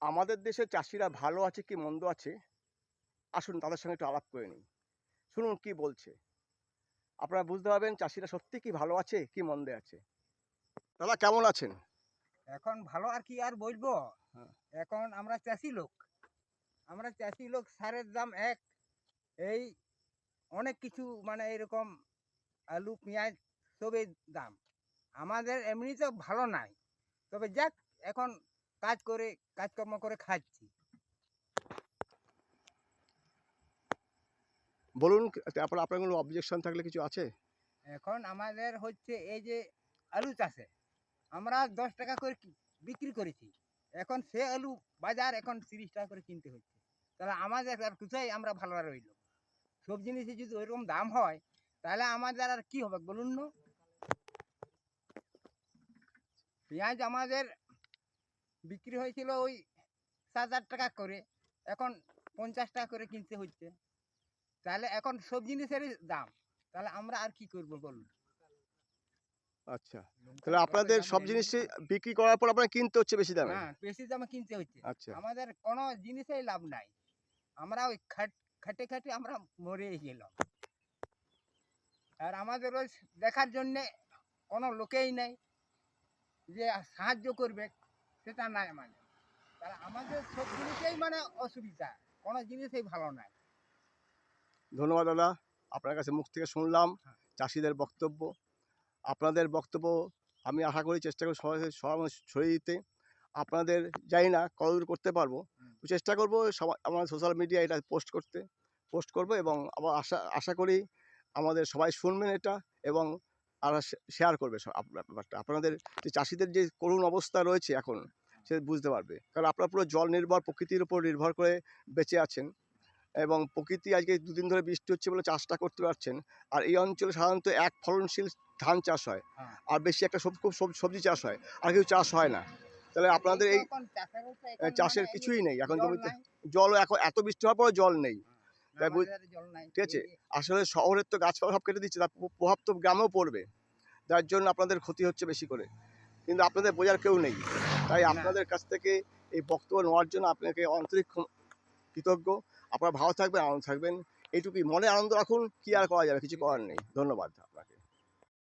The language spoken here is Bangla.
আমাদের দেশে চাষিরা ভালো আছে কি মন্দ আছে, আসুন তাদের সঙ্গে একটু আলাপ করে নিই। শুনুন কি বলছে। আপনারা বুঝতে পারবেন চাষিরা সত্যি কি ভালো আছে কি মন্দে আছে। দাদা কেমন আছেন? এখন ভালো আর কি আর বলবো। হ্যাঁ। এখন আমরা চাষি লোক সারের দাম এক, এই অনেক কিছু মানে এরকম আলু পেঁয়াজ সবই দাম। আমাদের এমনিতে ভালো নাই, তবে যাক এখন কাজকর্ম করে খাচ্ছি। বলুন, তারপর আপনার কোনো অবজেকশন থাকলে কিছু আছে? এখন আমাদের হচ্ছে এই যে আলু চাষে আমরা 10 টাকা করে বিক্রি করেছি, এখন সে আলু বাজার এখন 30 টাকা করে কিনতে হচ্ছে। তাহলে আমাদের আর কোথায় আমরা ভালো রইল? সব জিনিসে যদি ওইরকম দাম হয় তাহলে আমাদের আর কি হবে বলুন না। পেঁয়াজ আমাদের বিক্রি হয়েছিল ওই 7-8 টাকা করে, এখন 50 টাকা করে কিনতে হচ্ছে। তাহলে এখন সব জিনিসেরই দাম, তাহলে আমরা আর কি করব বলুন। আচ্ছা, তাহলে আপনাদের সব জিনিসই বিক্রি করার পর আপনার কিনতে হচ্ছে বেশি দামে। হ্যাঁ, বেশি দামে কিনতে হচ্ছে। আচ্ছা। আমাদের কোনো জিনিসেই লাভ নাই। আমরা ওই খাটে খাটে আমরা মরে গেলাম। আর আমাদের ওই দেখার জন্যে কোনো লোকেই নেই যে সাহায্য করবে, সেটা নাই আমাদের। তাহলে আমাদের সব জিনিসেই মানে অসুবিধা, কোনো জিনিসই ভালো নাই। ধন্যবাদ দাদা, আপনার কাছে মুখ থেকে শুনলাম হ্যাঁ। চাষিদের বক্তব্য। আপনাদের বক্তব্য আমি আশা করি চেষ্টা করি সবার মধ্যে ছড়িয়ে দিতে। আপনাদের জানি না কতদূর করতে পারবো, তো চেষ্টা করব সবাই আমার সোশ্যাল মিডিয়ায় এটা পোস্ট করব এবং আবার আশা আশা করি আমাদের সবাই শুনবেন এটা এবং আর শেয়ার করবে ব্যাপারটা। আপনাদের যে চাষিদের যে করুণ অবস্থা রয়েছে এখন, সে বুঝতে পারবে, কারণ আপনারা পুরো জল নির্ভর, প্রকৃতির উপর নির্ভর করে বেঁচে আছেন এবং প্রকৃতি আজকে দুদিন ধরে বৃষ্টি হচ্ছে বলে চাষটা করতে পারছেন। আর এই অঞ্চলে সাধারণত এক ফলনশীল ধান চাষ হয়, হ্যাঁ। আর বেশি একটা খুব সবজি চাষ হয়, আর কিছু চাষ হয় না। তাহলে আপনাদের এই এখন চাষেরও তো এখন চাষের মানে কিছুই নেই এখন জল জমিতে, নাই। জল এখন এত বৃষ্টি হওয়ার পরে জল নেই। তাই আমাদের জল নাই। ঠিক আছে, আসলে শহরের তো গাছপালা সব কেটে দিচ্ছে, তার প্রভাব তো গ্রামেও পড়বে, যার জন্য আপনাদের ক্ষতি হচ্ছে বেশি করে, কিন্তু আপনাদের বোঝার কেউ নেই। তাই না। আপনাদের কাছ থেকে এই বক্তব্য নেওয়ার জন্য আপনাকে আন্তরিক কৃতজ্ঞ। আপনারা ভালো থাকবেন, আনন্দ থাকবেন, এইটুকুই। মনে আনন্দ রাখুন, কি আর করা যাবে, কিছু করার নেই। ধন্যবাদ আপনাকে।